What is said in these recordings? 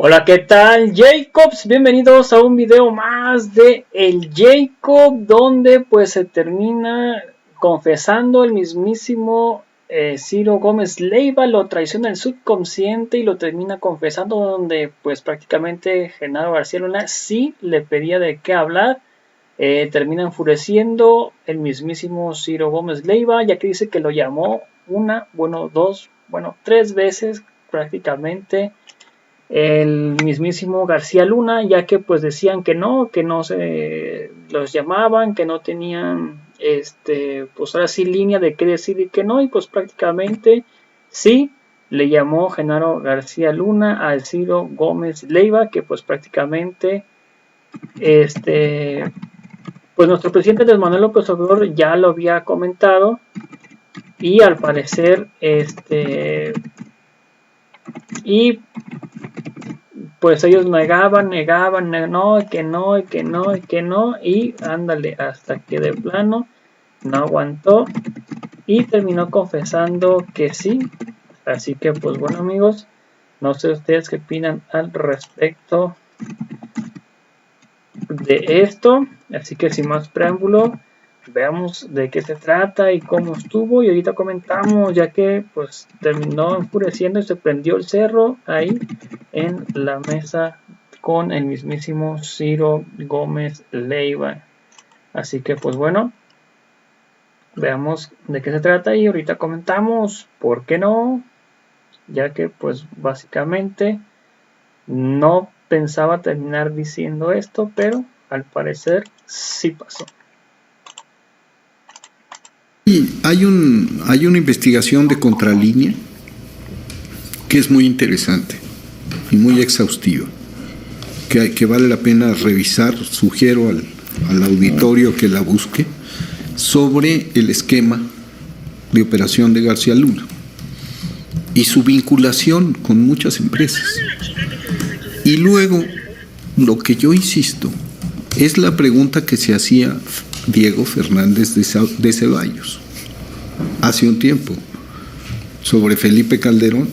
Hola, ¿qué tal, Jacobs? Bienvenidos a un video más de El Jacob, donde pues se termina confesando el mismísimo Ciro Gómez Leiva, lo traiciona el subconsciente y lo termina confesando, donde pues prácticamente Genaro García Luna sí le pedía de qué hablar. Termina enfureciendo el mismísimo Ciro Gómez Leiva, ya que dice que lo llamó tres veces prácticamente el mismísimo García Luna, ya que pues decían que no se los llamaban, que no tenían pues ahora sí línea de qué decir y que no, y pues prácticamente sí le llamó Genaro García Luna al Ciro Gómez Leiva, que pues prácticamente pues nuestro presidente Andrés Manuel López Obrador ya lo había comentado, y al parecer y pues ellos negaban, no, y ándale, hasta que de plano no aguantó y terminó confesando que sí. Así que pues bueno, amigos, no sé ustedes qué opinan al respecto de esto, así que sin más preámbulo, veamos de qué se trata y cómo estuvo, y ahorita comentamos, ya que pues terminó enfureciendo y se prendió el cerro ahí en la mesa con el mismísimo Ciro Gómez Leiva. Así que pues bueno, veamos de qué se trata y ahorita comentamos por qué no, ya que pues básicamente no pensaba terminar diciendo esto, pero al parecer sí pasó. Hay una investigación de Contralínea que es muy interesante y muy exhaustiva, que vale la pena revisar. Sugiero al auditorio que la busque, sobre el esquema de operación de García Luna y su vinculación con muchas empresas. Y luego, lo que yo insisto, es la pregunta que se hacía Diego Fernández de Ceballos hace un tiempo sobre Felipe Calderón.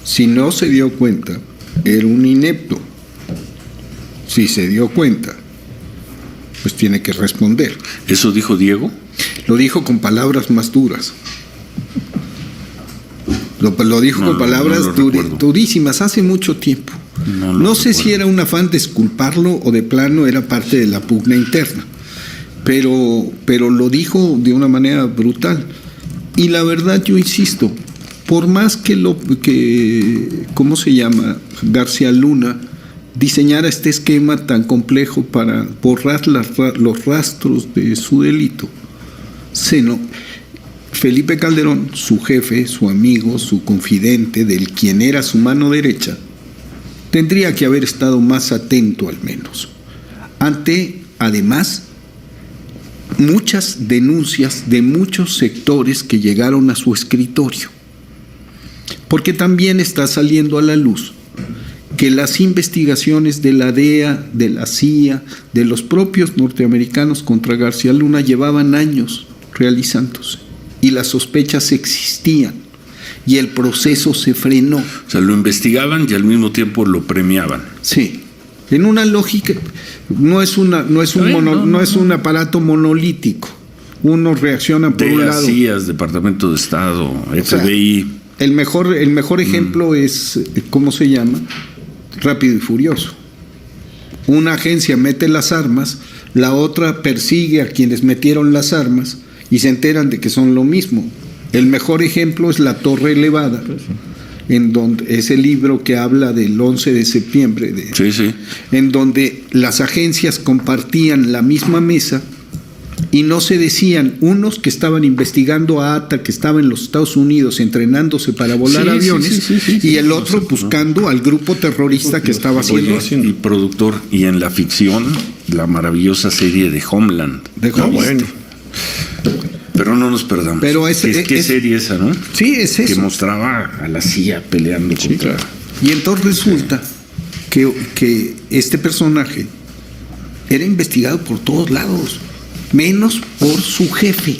Si no se dio cuenta, era un inepto. Si se dio cuenta, pues tiene que responder. ¿Eso dijo Diego? Lo dijo con palabras más duras. Lo dijo con palabras durísimas hace mucho tiempo. No sé si era un afán de disculparlo o de plano era parte de la pugna interna, pero lo dijo de una manera brutal. Y la verdad, yo insisto, por más que ¿cómo se llama? García Luna diseñara este esquema tan complejo para borrar los rastros de su delito, Felipe Calderón, su jefe, su amigo, su confidente, del quien era su mano derecha, tendría que haber estado más atento al menos ante, además, muchas denuncias de muchos sectores que llegaron a su escritorio. Porque también está saliendo a la luz que las investigaciones de la DEA, de la CIA, de los propios norteamericanos contra García Luna llevaban años realizándose y las sospechas existían y el proceso se frenó. O sea, lo investigaban y al mismo tiempo lo premiaban. Sí, en una lógica, no es un aparato monolítico. Uno reacciona por un lado. CIA, Departamento de Estado, FBI. O sea, el mejor ejemplo es, ¿cómo se llama? Rápido y Furioso. Una agencia mete las armas, la otra persigue a quienes metieron las armas y se enteran de que son lo mismo. El mejor ejemplo es La Torre Elevada, en donde ese libro que habla del 11 de septiembre, en donde las agencias compartían la misma mesa y no se decían, unos que estaban investigando a ATA, que estaba en los Estados Unidos entrenándose para volar aviones, y el otro buscando al grupo terrorista que estaba haciendo. Y productor, y en la ficción, la maravillosa serie de Homeland. Bueno. Pero no nos perdamos. Pero ¿Qué serie esa, no? Sí, es eso. Que mostraba a la CIA peleando contra... Claro. Y entonces resulta que este personaje era investigado por todos lados, menos por su jefe.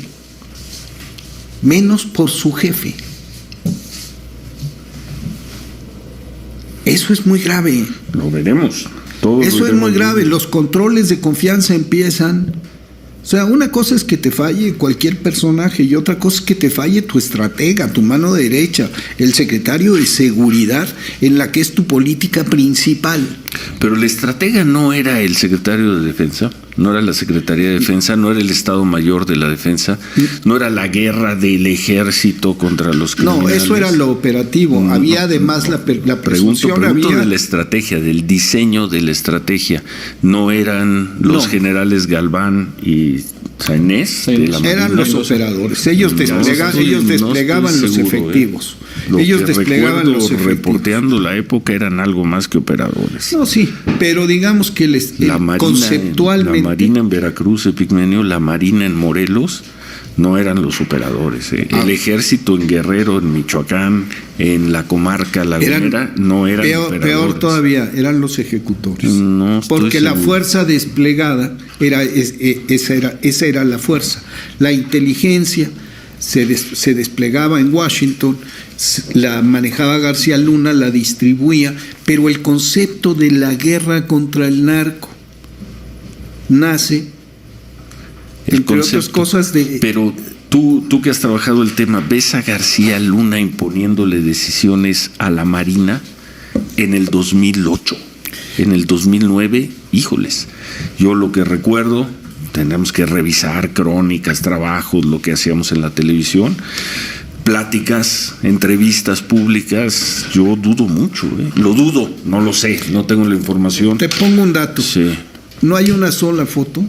Eso es muy grave. Lo veremos. Eso es muy grave. Los controles de confianza empiezan. O sea, una cosa es que te falle cualquier personaje y otra cosa es que te falle tu estratega, tu mano derecha, el secretario de seguridad, en la que es tu política principal. Pero el estratega no era el secretario de Defensa, no era la Secretaría de Defensa, no era el Estado Mayor de la Defensa, no era la guerra del ejército contra los criminales. No, eso era lo operativo. Había además la presunción. Pregunto había... de la estrategia, del diseño de la estrategia. No eran los generales Galván y Sainés. Eran los operadores. Ellos desplegaban los efectivos. Ellos desplegaban los efectivos. Reporteando la época eran algo más que operadores. No, sí, pero digamos que conceptualmente... La Marina en Veracruz, Epigmenio, la Marina en Morelos, no eran los operadores. El ejército en Guerrero, en Michoacán, en la comarca lagunera, no eran operadores. Peor todavía, eran los ejecutores. No estoy porque seguro. La fuerza desplegada, esa era la fuerza. La inteligencia se desplegaba en Washington, la manejaba García Luna, la distribuía, pero el concepto de la guerra contra el narco nace, entre otras cosas, de... Pero tú que has trabajado el tema, ¿ves a García Luna imponiéndole decisiones a la Marina en el 2008? En el 2009, híjoles, yo lo que recuerdo, tendremos que revisar crónicas, trabajos, lo que hacíamos en la televisión, pláticas, entrevistas públicas, yo dudo mucho, lo dudo, no lo sé, no tengo la información. Te pongo un dato. Sí. No hay una sola foto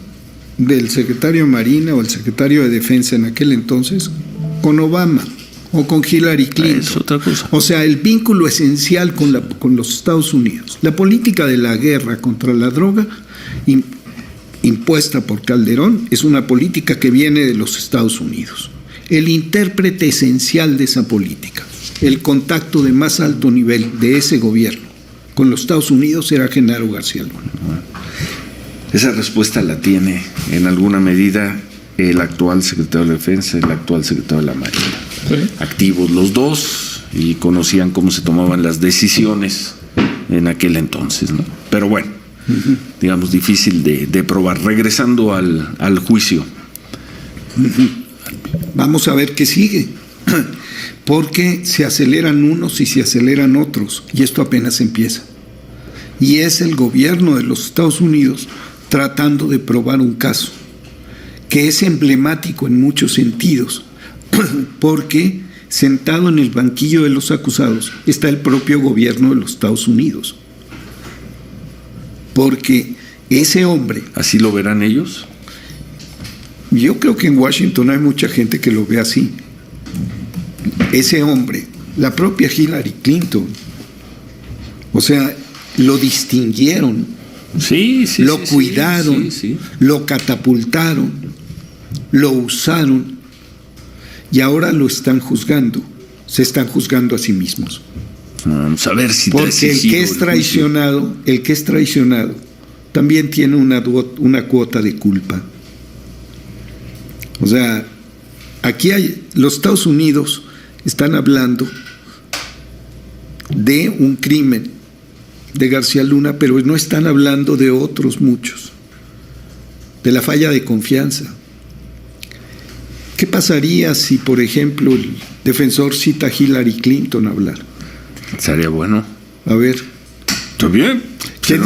del secretario de Marina o el secretario de Defensa en aquel entonces con Obama o con Hillary Clinton. Es otra cosa. O sea, el vínculo esencial con los Estados Unidos. La política de la guerra contra la droga impuesta por Calderón es una política que viene de los Estados Unidos. El intérprete esencial de esa política, el contacto de más alto nivel de ese gobierno con los Estados Unidos era Genaro García Luna. Esa respuesta la tiene en alguna medida el actual secretario de Defensa, el actual secretario de la Marina. ¿Sí? Activos los dos y conocían cómo se tomaban las decisiones en aquel entonces, ¿no? Pero bueno, digamos, difícil de probar. Regresando al juicio. Vamos a ver qué sigue, porque se aceleran unos y se aceleran otros, y esto apenas empieza. Y es el gobierno de los Estados Unidos tratando de probar un caso que es emblemático en muchos sentidos, porque sentado en el banquillo de los acusados está el propio gobierno de los Estados Unidos. Porque ese hombre... ¿Así lo verán ellos? Yo creo que en Washington hay mucha gente que lo ve así. Ese hombre, la propia Hillary Clinton, o sea, lo distinguieron, lo cuidaron, lo catapultaron, lo usaron y ahora lo están juzgando, se están juzgando a sí mismos. Vamos a ver si porque el que es traicionado también tiene una cuota de culpa. O sea, aquí los Estados Unidos están hablando de un crimen de García Luna, pero no están hablando de otros muchos, de la falla de confianza. ¿Qué pasaría si, por ejemplo, el defensor cita a Hillary Clinton a hablar? Sería bueno. A ver. ¿Está bien? ¿Qué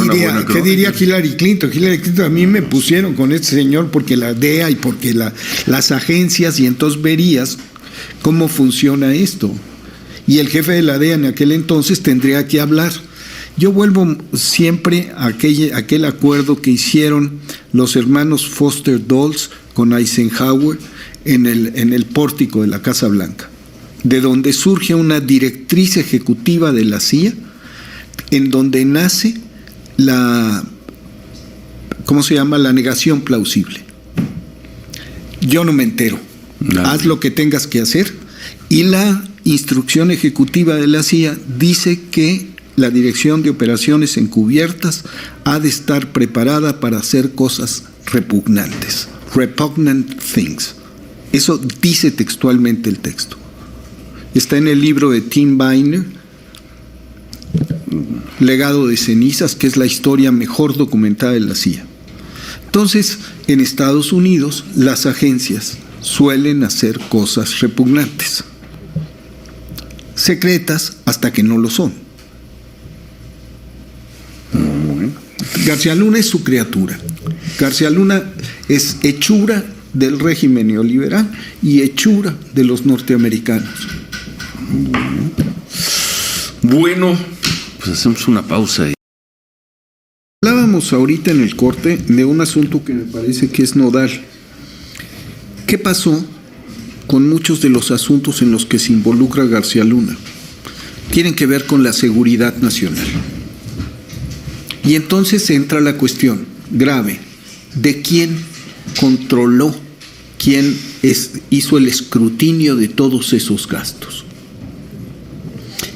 diría Hillary Clinton? Hillary Clinton, a mí me pusieron con este señor porque la DEA y porque las agencias, y entonces verías cómo funciona esto. Y el jefe de la DEA en aquel entonces tendría que hablar. Yo vuelvo siempre a aquel acuerdo que hicieron los hermanos Foster Dulles con Eisenhower en el pórtico de la Casa Blanca, de donde surge una directriz ejecutiva de la CIA, en donde nace la negación plausible. Yo no me entero. Haz lo que tengas que hacer. Y la instrucción ejecutiva de la CIA dice que la Dirección de Operaciones Encubiertas ha de estar preparada para hacer cosas repugnantes. Repugnant things. Eso dice textualmente el texto. Está en el libro de Tim Biner. Legado de cenizas, que es la historia mejor documentada de la CIA. Entonces, en Estados Unidos, las agencias suelen hacer cosas repugnantes, secretas hasta que no lo son. García Luna es su criatura. García Luna es hechura del régimen neoliberal y hechura de los norteamericanos. Bueno, pues hacemos una pausa. Hablábamos ahorita en el corte de un asunto que me parece que es nodal. ¿Qué pasó con muchos de los asuntos en los que se involucra García Luna? Tienen que ver con la seguridad nacional. Y entonces entra la cuestión grave de quién controló, quién hizo el escrutinio de todos esos gastos.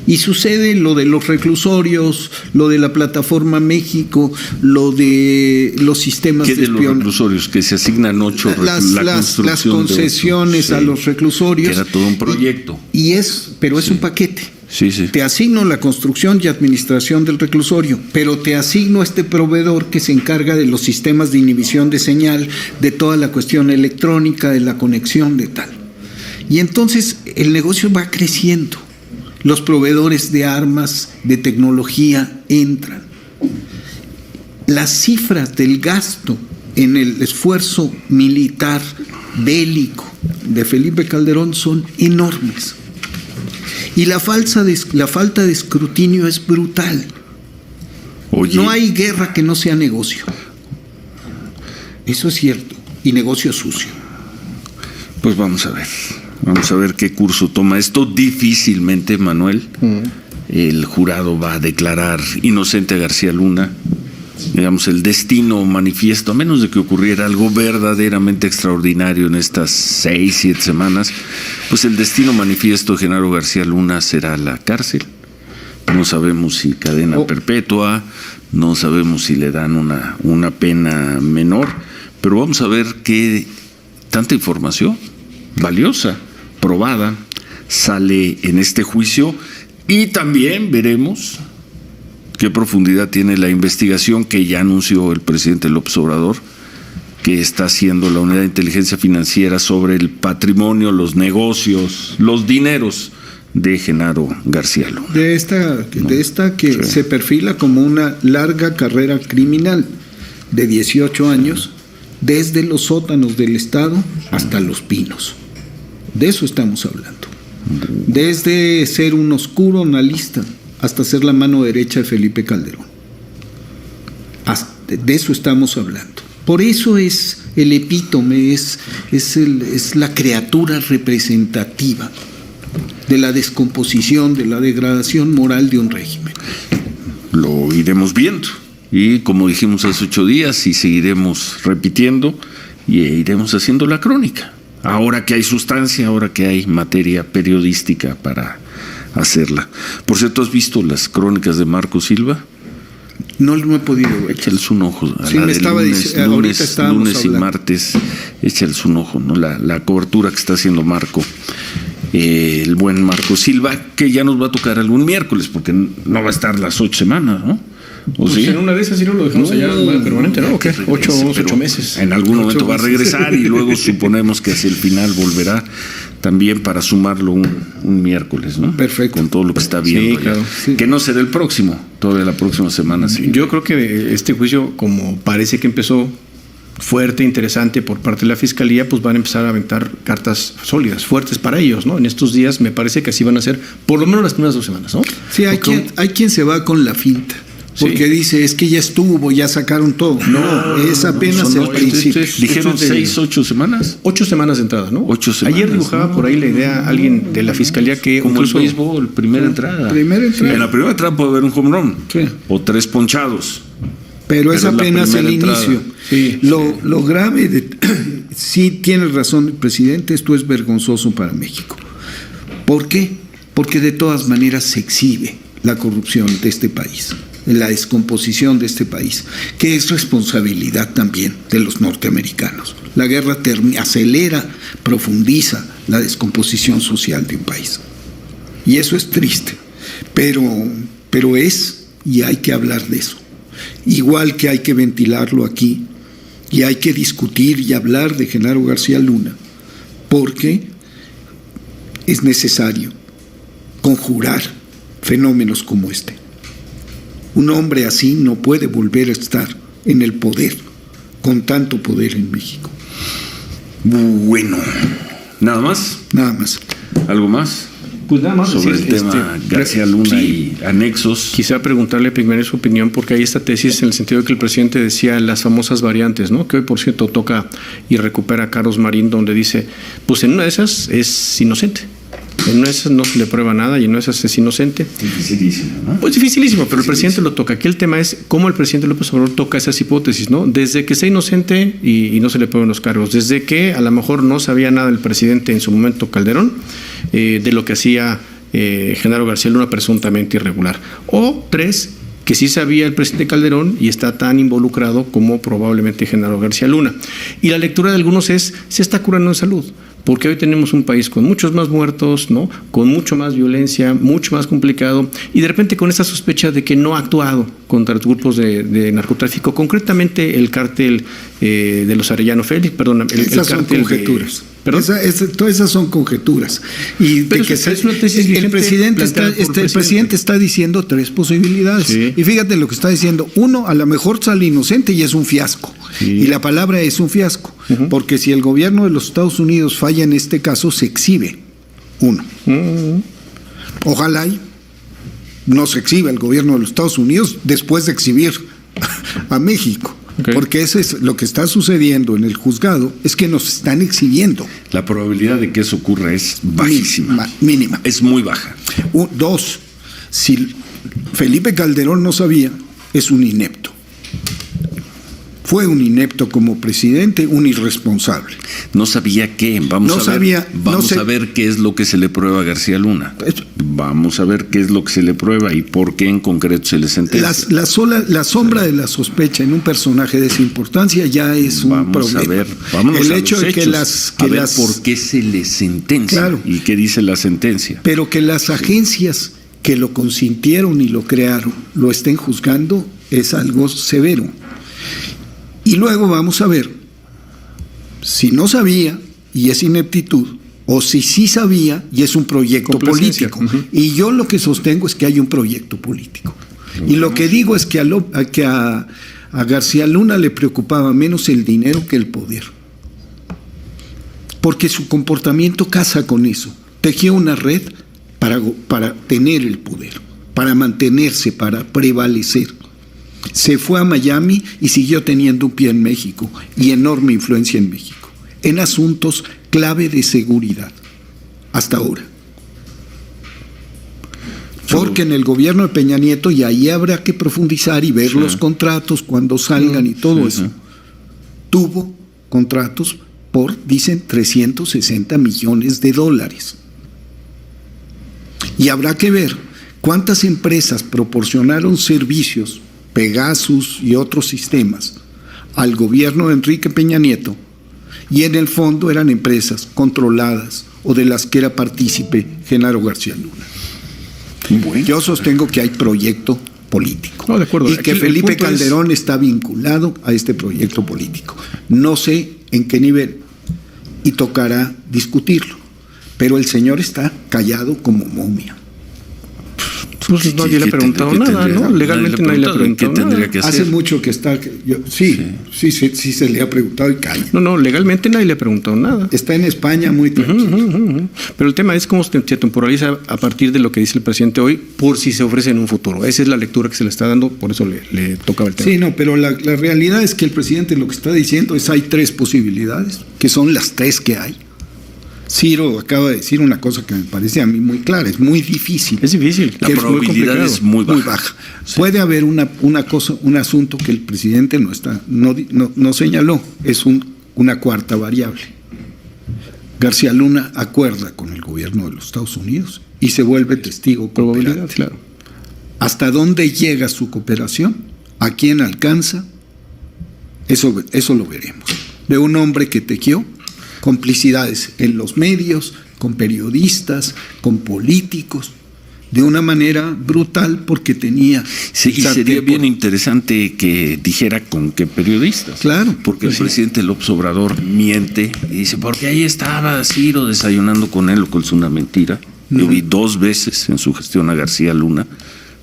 Y sucede lo de los reclusorios, lo de la plataforma México, lo de los sistemas de los reclusorios, que se asignan 8 las concesiones a los reclusorios. Que era todo un proyecto. Pero es un paquete. Sí, sí. Te asigno la construcción y administración del reclusorio, pero te asigno a este proveedor que se encarga de los sistemas de inhibición de señal, de toda la cuestión electrónica, de la conexión, de tal. Y entonces el negocio va creciendo. Los proveedores de armas, de tecnología entran. Las cifras del gasto en el esfuerzo militar bélico de Felipe Calderón son enormes. Y la falta de escrutinio es brutal. Oye. No hay guerra que no sea negocio. Eso es cierto. Y negocio sucio. Pues vamos a ver. Vamos a ver qué curso toma esto. Difícilmente, Manuel, el jurado va a declarar inocente a García Luna. Digamos, el destino manifiesto, a menos de que ocurriera algo verdaderamente extraordinario en estas 6, 7 semanas, pues el destino manifiesto de Genaro García Luna será la cárcel. No sabemos si cadena perpetua, no sabemos si le dan una pena menor, pero vamos a ver qué tanta información valiosa, probada, sale en este juicio, y también veremos qué profundidad tiene la investigación que ya anunció el presidente López Obrador, que está haciendo la Unidad de Inteligencia Financiera sobre el patrimonio, los negocios, los dineros de Genaro García Luna. De esta que Sí. se perfila como una larga carrera criminal de 18 años, desde los sótanos del Estado hasta Los Pinos. De eso estamos hablando. Desde ser un oscuro analista hasta ser la mano derecha de Felipe Calderón. De eso estamos hablando. Por eso es el epítome, es la criatura representativa de la descomposición, de la degradación moral de un régimen. Lo iremos viendo, y como dijimos hace 8 días, y seguiremos repitiendo, y iremos haciendo la crónica. Ahora que hay sustancia, ahora que hay materia periodística para hacerla. Por cierto, ¿has visto las crónicas de Marco Silva? No lo he podido ver. Échales un ojo. Sí, me estaba diciendo, ahorita estábamos lunes y hablando. Martes, échales un ojo, ¿no? La cobertura que está haciendo Marco, el buen Marco Silva, que ya nos va a tocar algún miércoles, porque no va a estar las 8 semanas, ¿no? ¿O pues sí? en una de esas sí no lo dejamos allá permanente, ¿no? ¿O qué? 8 meses. En algún momento va a regresar y luego suponemos que hacia el final volverá también para sumarlo un miércoles, ¿no? Perfecto. Con todo lo que está viendo. Sí, claro. Sí. Que no será el próximo, todavía la próxima semana. Sí. Yo creo que este juicio, como parece que empezó fuerte, interesante por parte de la Fiscalía, pues van a empezar a aventar cartas sólidas, fuertes para ellos, ¿no? En estos días me parece que así van a ser por lo menos las primeras 2 semanas, ¿no? Sí, hay quien se va con la finta. Porque dice, es que ya estuvo, ya sacaron todo. No, es apenas el principio. Dijeron 6, 8 semanas. 8 semanas de entrada, ¿no? 8 semanas. Ayer dibujaba por ahí la idea alguien de la Fiscalía que Como incluso el béisbol, primera entrada. Primera entrada. En la primera entrada puede haber un home run. Sí. O 3 ponchados. Pero es la apenas el primera entrada. inicio. Sí, Lo grave, sí tiene razón el presidente, esto es vergonzoso para México. ¿Por qué? Porque de todas maneras se exhibe la corrupción de este país, la descomposición de este país, que es responsabilidad también de los norteamericanos. La guerra acelera, profundiza la descomposición social de un país. Y eso es triste, pero es y hay que hablar de eso. Igual que hay que ventilarlo aquí y hay que discutir y hablar de Genaro García Luna, porque es necesario conjurar fenómenos como este. Un hombre así no puede volver a estar en el poder, con tanto poder en México. Bueno, ¿nada más? Nada más. ¿Algo más? Pues nada más sobre el tema García Luna y anexos. Quisiera preguntarle primero su opinión, porque hay esta tesis en el sentido de que el presidente decía las famosas variantes, ¿no? Que hoy, por cierto, toca y recupera a Carlos Marín, donde dice, pues en una de esas es inocente. En una de esas no se le prueba nada y en una de esas es inocente. Dificilísimo, ¿no? Pues dificilísimo, pero el presidente lo toca. Aquí el tema es cómo el presidente López Obrador toca esas hipótesis, ¿no? Desde que sea inocente y no se le prueben los cargos, desde que a lo mejor no sabía nada el presidente en su momento Calderón, de lo que hacía Genaro García Luna presuntamente irregular. O 3, que sí sabía el presidente Calderón y está tan involucrado como probablemente Genaro García Luna. Y la lectura de algunos es, se está curando en salud. Porque hoy tenemos un país con muchos más muertos, ¿no? Con mucho más violencia, mucho más complicado, y de repente con esa sospecha de que no ha actuado contra los grupos de narcotráfico, concretamente el cártel de los Arellano Félix, perdón, el esas cártel son conjeturas. ¿Perdón? Todas esas son conjeturas. Y pero de que es una tesis el presidente está diciendo 3 posibilidades. Sí. Y fíjate lo que está diciendo. 1, a lo mejor sale inocente y es un fiasco. Sí. Y la palabra es un fiasco. Porque si el gobierno de los Estados Unidos falla en este caso, se exhibe. 1. Ojalá no se exhiba el gobierno de los Estados Unidos después de exhibir a México. Okay. Porque eso es lo que está sucediendo en el juzgado, es que nos están exhibiendo. La probabilidad de que eso ocurra es bajísima. Mínima. Es muy baja. 2, si Felipe Calderón no sabía, es un inepto. Fue un inepto como presidente, un irresponsable. No sabía qué. Vamos a ver qué es lo que se le prueba a García Luna. Vamos a ver qué es lo que se le prueba y por qué en concreto se le sentencia. La sombra de la sospecha en un personaje de esa importancia ya es un problema. El hecho de que por qué se le sentencia, claro, y qué dice la sentencia. Pero que las agencias que lo consintieron y lo crearon lo estén juzgando es algo severo. Y luego vamos a ver si no sabía y es ineptitud, o si sí sabía y es un proyecto político. Y yo lo que sostengo es que hay un proyecto político. Y lo que digo es que a García Luna le preocupaba menos el dinero que el poder. Porque su comportamiento casa con eso. Tejió una red para tener el poder, para mantenerse, para prevalecer. Se fue a Miami y siguió teniendo un pie en México y enorme influencia en México, en asuntos clave de seguridad, hasta ahora. Porque en el gobierno de Peña Nieto, y ahí habrá que profundizar y ver los contratos cuando salgan y todo eso, tuvo contratos por, dicen, $360 millones. Y habrá que ver cuántas empresas proporcionaron servicios, Pegasus y otros sistemas, al gobierno de Enrique Peña Nieto, y en el fondo eran empresas controladas o de las que era partícipe Genaro García Luna. Bueno. Yo sostengo que hay proyecto político. No, de acuerdo. Y que Felipe Calderón está vinculado a este proyecto político. No sé en qué nivel y tocará discutirlo, pero el señor está callado como momia. Pues nadie le ha preguntado nada, ¿no? Legalmente nadie le ha preguntado nada. ¿Qué tendría que hacer? Hace mucho que está... Sí se le ha preguntado y calla. No, legalmente nadie le ha preguntado nada. Está en España muy tranquilo. Pero el tema es cómo se temporaliza a partir de lo que dice el presidente hoy, por si se ofrece en un futuro. Esa es la lectura que se le está dando, por eso le tocaba el tema. Sí, no, pero la realidad es que el presidente lo que está diciendo es hay 3 posibilidades, que son las 3 que hay. Ciro acaba de decir una cosa que me parece a mí muy clara, es muy difícil. Es difícil. La probabilidad es muy baja. Sí. Puede haber un asunto que el presidente no señaló, es una cuarta variable. García Luna acuerda con el gobierno de los Estados Unidos y se vuelve testigo probabilidad, claro. ¿Hasta dónde llega su cooperación? ¿A quién alcanza? Eso lo veremos. De un hombre que tejió complicidades en los medios, con periodistas, con políticos, de una manera brutal porque tenía... Sí, y sería bien interesante que dijera con qué periodistas. Claro. Porque el presidente López Obrador miente y dice, porque ahí estaba Ciro desayunando con él, lo cual es una mentira. Yo vi 2 veces en su gestión a García Luna,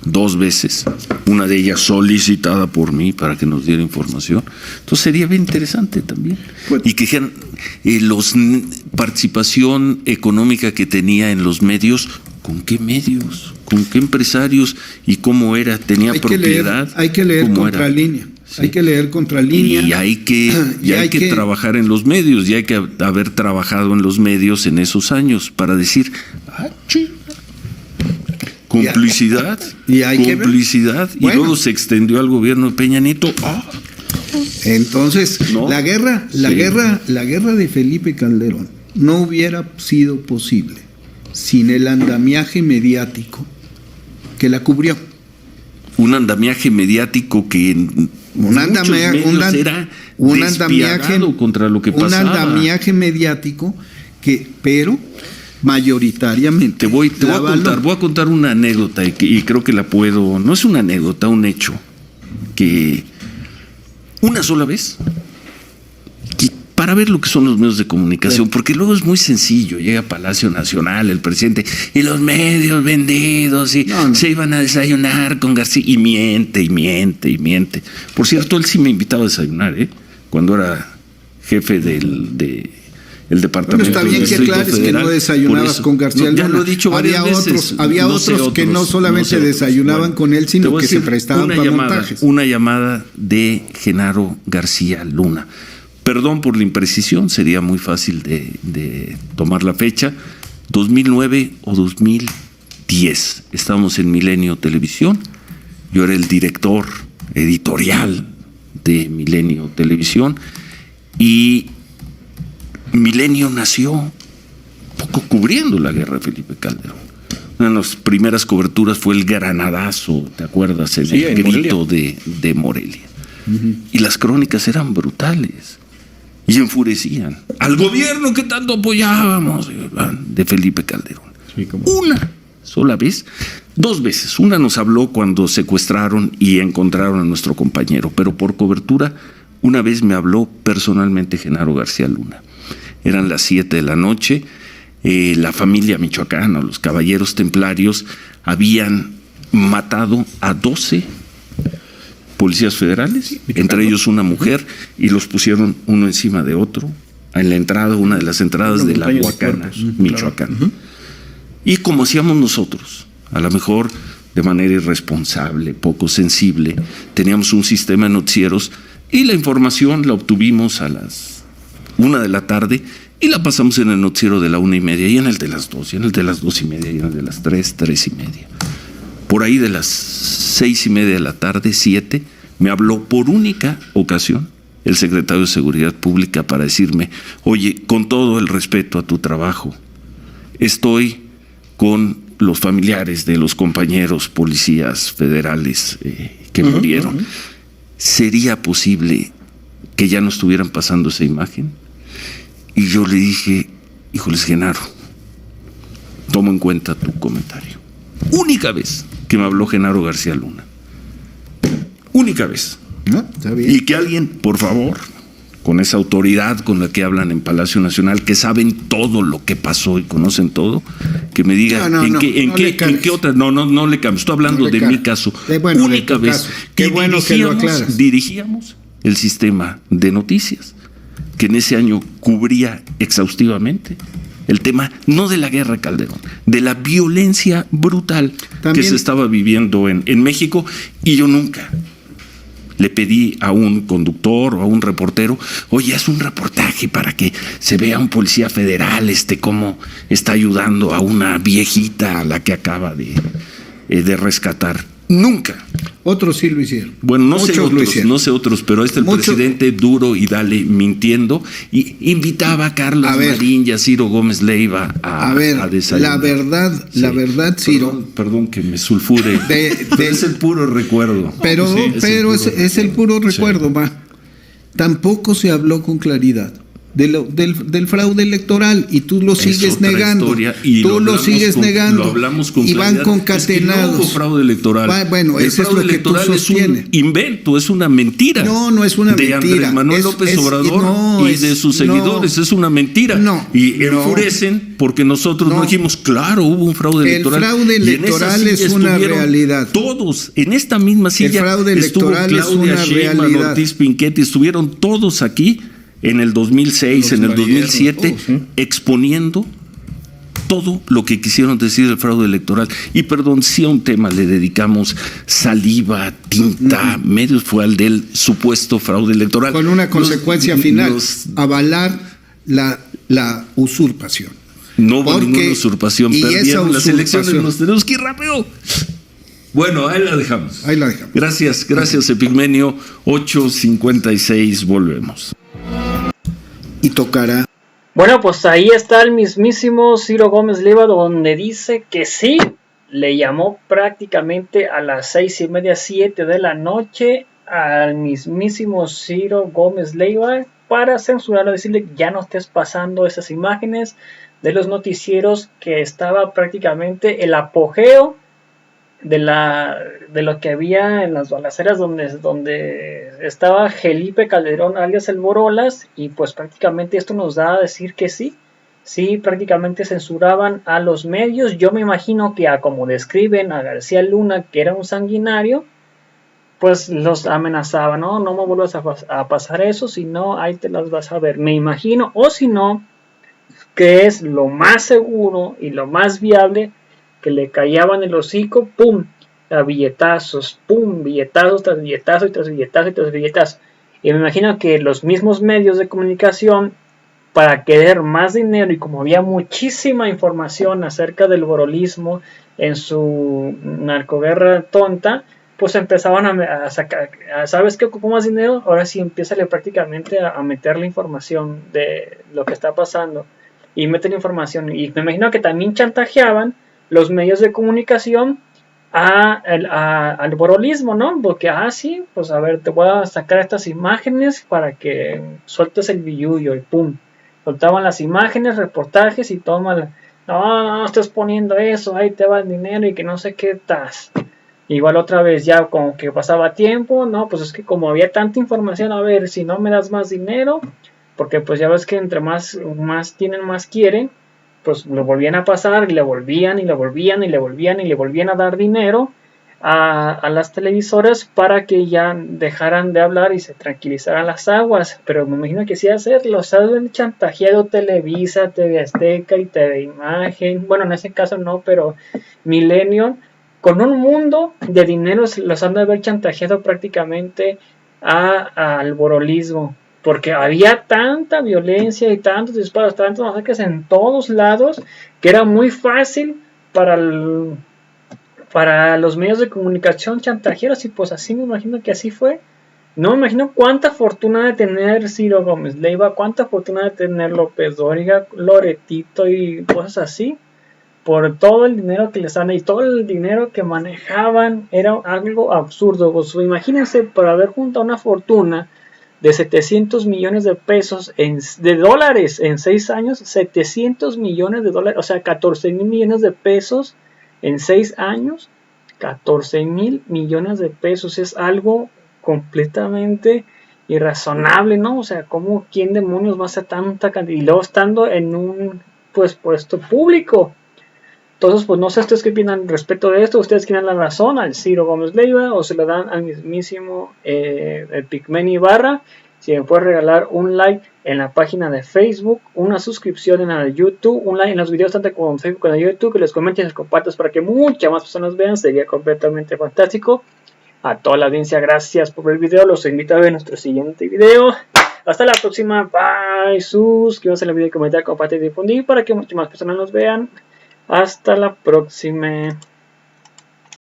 2 veces, una de ellas solicitada por mí para que nos diera información. Entonces sería bien interesante también. Bueno. Y que dijeran los participación económica que tenía en los medios, ¿con qué medios? ¿Con qué empresarios? ¿Y cómo era? ¿Tenía propiedad? Hay que leer Contralínea. Sí. Hay que leer Contralínea. Y hay que trabajar en los medios, y hay que haber trabajado en los medios en esos años para decir, complicidad, complicidad, y luego se extendió al gobierno de Peña Nieto. Entonces, ¿no? La guerra de Felipe Calderón no hubiera sido posible sin el andamiaje mediático que la cubrió. Un andamiaje mediático que en era despiadado contra lo que pasaba. Un andamiaje mediático que, pero mayoritariamente. Te voy a contar una anécdota y creo que la puedo. No es una anécdota, un hecho que una sola vez, para ver lo que son los medios de comunicación, porque luego es muy sencillo, llega a Palacio Nacional el presidente y los medios vendidos y se iban a desayunar con García y miente. Por cierto, él sí me invitaba a desayunar, cuando era jefe del departamento. Bueno, está bien que aclares que no desayunabas con García Luna. Ya lo he dicho varias veces. Había otros que no solamente desayunaban con él, sino que se prestaban para montajes. Una llamada de Genaro García Luna. Perdón por la imprecisión, sería muy fácil de tomar la fecha. 2009 o 2010. Estábamos en Milenio Televisión. Yo era el director editorial de Milenio Televisión y Milenio nació poco cubriendo la guerra de Felipe Calderón. Una de las primeras coberturas fue el granadazo, ¿te acuerdas? El grito de Morelia. Y las crónicas eran brutales y enfurecían al gobierno que tanto apoyábamos de Felipe Calderón. Sí, una sola vez, 2 veces. Una nos habló cuando secuestraron y encontraron a nuestro compañero, pero por cobertura, una vez me habló personalmente Genaro García Luna. Eran las 7 de la noche, la familia michoacana, los caballeros templarios, habían matado a 12 policías federales, entre ellos una mujer, y los pusieron uno encima de otro en la entrada, una de las entradas de la Huacana, Michoacán. Y como hacíamos nosotros, a lo mejor de manera irresponsable, poco sensible, teníamos un sistema de noticieros y la información la obtuvimos a las 1 de la tarde y la pasamos en el noticiero de la 1:30 y en el de las 2, y en el de las 2:30 y en el de las 3, 3:30. Por ahí de las 6:30 de la tarde, 7, me habló por única ocasión el secretario de Seguridad Pública para decirme, oye, con todo el respeto a tu trabajo, estoy con los familiares de los compañeros policías federales que murieron. ¿Sería posible que ya no estuvieran pasando esa imagen? Y yo le dije, híjoles, Genaro, tomo en cuenta tu comentario. Única vez que me habló Genaro García Luna. Única vez. No, está bien. Y que alguien, por favor, con esa autoridad con la que hablan en Palacio Nacional, que saben todo lo que pasó y conocen todo, que me diga en qué otra. No le cambio. Estoy hablando de mi caso. Única vez que dirigíamos el sistema de noticias, que en ese año cubría exhaustivamente el tema, no de la guerra Calderón, de la violencia brutal que se estaba viviendo en México, y yo nunca le pedí a un conductor o a un reportero, oye, haz un reportaje para que se vea un policía federal cómo está ayudando a una viejita a la que acaba de rescatar. Nunca. Otros sí lo hicieron. Bueno, no sé otros, pero el presidente duro y dale mintiendo, y invitaba a Carlos Marín y a Ciro Gómez Leiva a desayunar. La verdad, Ciro. Perdón que me sulfure. Es el puro recuerdo. Pero es el puro recuerdo, va. Tampoco se habló con claridad del fraude electoral y tú lo sigues negando. Tú lo sigues negando. Lo hablamos con y van concatenados. Es que no hubo fraude electoral. Bueno, eso es lo que tú sostienes. Es un invento, es una mentira. No es una mentira. De Andrés Manuel López Obrador y de sus seguidores. Es una mentira. Y enfurecen porque nosotros no dijimos, claro, hubo un fraude electoral. El fraude electoral es una realidad. Todos, en esta misma silla, el fraude electoral estuvo Claudia Sheinbaum, Ortiz Pinchetti, estuvieron todos aquí en el 2006, en el 2007, exponiendo todo lo que quisieron decir del fraude electoral. Y perdón, si a un tema le dedicamos saliva, tinta, medios, fue al del supuesto fraude electoral. Con una consecuencia final, avalar la usurpación. No hubo ninguna usurpación, perdieron las elecciones, nos tenemos que ir rápido. Bueno, ahí la dejamos. Gracias, Epigmenio. 8:56, volvemos. Y tocará. Bueno, pues ahí está el mismísimo Ciro Gómez Leiva, donde dice que sí, le llamó prácticamente a las 6:30, 7 de la noche al mismísimo Ciro Gómez Leiva para censurarlo, decirle ya no estés pasando esas imágenes de los noticieros, que estaba prácticamente el apogeo de lo que había en las balaceras donde estaba Felipe Calderón alias el Borolas, y pues prácticamente esto nos da a decir que sí, prácticamente censuraban a los medios. Yo me imagino que como describen a García Luna, que era un sanguinario, pues los amenazaban, no me vuelvas a pasar eso, si no ahí te las vas a ver, me imagino, o si no, que es lo más seguro y lo más viable, que le callaban el hocico, pum, a billetazos, pum, billetazos tras billetazos y tras billetazos y tras billetazos. Y me imagino que los mismos medios de comunicación, para querer más dinero, y como había muchísima información acerca del borolismo en su narcoguerra tonta, pues empezaban a sacar, ¿sabes qué ocupó más dinero? Ahora sí, empiézale prácticamente a meterle información de lo que está pasando, y meten información, y me imagino que también chantajeaban los medios de comunicación al borolismo, ¿no? Porque, sí, pues a ver, te voy a sacar estas imágenes para que sueltes el billullo, y pum, soltaban las imágenes, reportajes, y toma, no estás poniendo eso, ahí te va el dinero, y que no sé qué estás. Igual otra vez, ya como que pasaba tiempo, no, pues es que como había tanta información, a ver, si no me das más dinero, porque pues ya ves que entre más tienen, más quieren, pues lo volvían a pasar, y le volvían a dar dinero a las televisoras para que ya dejaran de hablar y se tranquilizaran las aguas. Pero me imagino que sí hacerlo, han chantajeado Televisa, TV Azteca y TV Imagen, bueno, en ese caso no, pero Milenio, con un mundo de dinero los han de haber chantajeado prácticamente al borolismo, porque había tanta violencia y tantos disparos, tantos masacres en todos lados, que era muy fácil para los medios de comunicación chantajeros, y pues así me imagino que así fue. No me imagino cuánta fortuna de tener Ciro Gómez Leiva, cuánta fortuna de tener López Dóriga, Loretito y cosas así, por todo el dinero que les dan, y todo el dinero que manejaban era algo absurdo. Pues imagínense, para haber juntado una fortuna de 700 millones de pesos, de dólares en 6 años, 700 millones de dólares, o sea, 14,000 millones de pesos en 6 años, 14,000 millones de pesos, es algo completamente irrazonable, ¿no? O sea, ¿quién demonios va a hacer tanta cantidad? Y luego estando en un puesto público. Entonces, pues no sé ustedes qué opinan respecto de esto. ¿Ustedes quieren la razón al Ciro Gómez Leiva o se la dan al mismísimo Epigmenio Ibarra? Si me puede regalar un like en la página de Facebook, una suscripción en la de YouTube, un like en los videos tanto como en Facebook como en YouTube, que les comenten y les compartas para que muchas más personas vean, sería completamente fantástico. A toda la audiencia, gracias por ver el video, los invito a ver nuestro siguiente video. Hasta la próxima, bye, suscríbanse al video, comentar, compartir y difundir para que muchas más personas nos vean. Hasta la próxima.